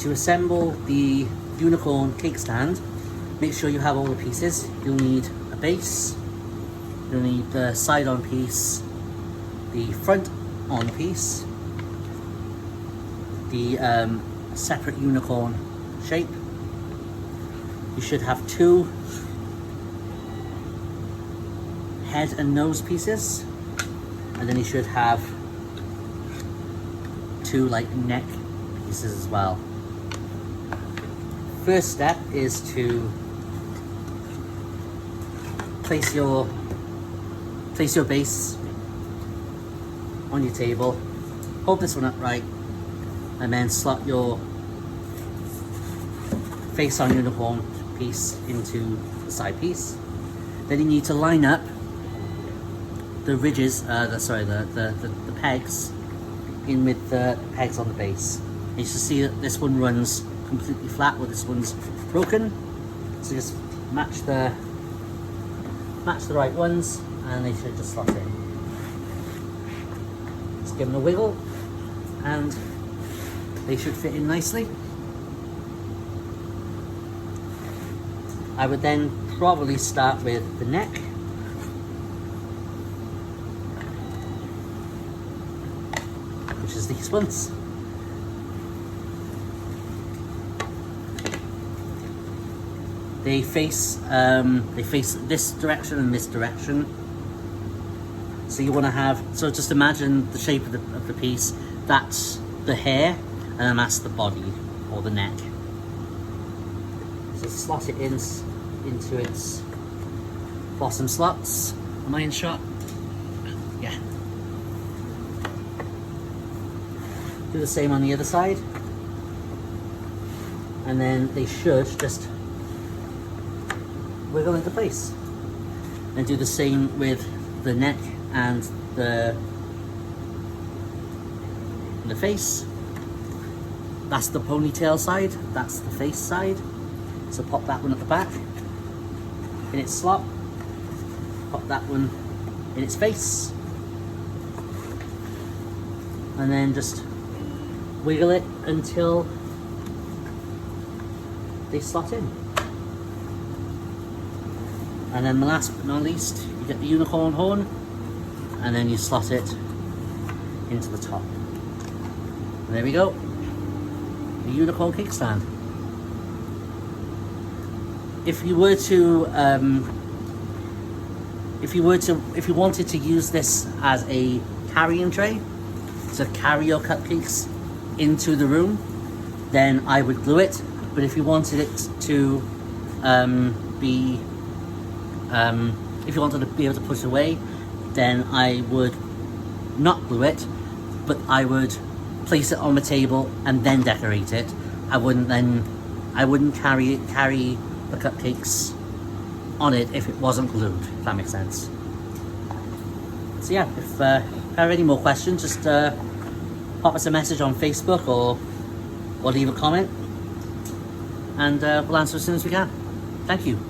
To assemble the unicorn cake stand, make sure you have all the pieces. You'll need a base, you'll need the side on piece, the front on piece, the separate unicorn shape. You should have 2 head and nose pieces, and then you should have 2 like neck pieces as well. First step is to place your base on your table, hold this one upright, and then slot your face on unicorn piece into the side piece. Then you need to line up the ridges, the pegs in with the pegs on the base. And you should see that this one runs completely flat, where this one's broken. So just match the right ones, and they should just slot in. Just give them a wiggle, and they should fit in nicely. I would then probably start with the neck. Which is these ones. They face this direction and this direction. So you want to have, so just imagine the shape of the piece. That's the hair, and then that's the body or the neck. So slot it into its bottom slots. Am I in shot? Yeah. Do the same on the other side, and then they should just wiggle into place. And do the same with the neck and the face. That's the ponytail side, that's the face side. So pop that one at the back in its slot, pop that one in its face, and then just wiggle it until they slot in. And then last but not least, you get the unicorn horn, and then you slot it into the top. And there we go, the unicorn cake stand. If you wanted to use this as a carrying tray to carry your cupcakes into the room, then I would glue it. But if you wanted it to if you wanted to be able to put it away, then I would not glue it, but I would place it on the table and then decorate it. I wouldn't carry the cupcakes on it if it wasn't glued, if that makes sense. So yeah, if you have any more questions, just pop us a message on Facebook or leave a comment, and we'll answer as soon as we can. Thank you.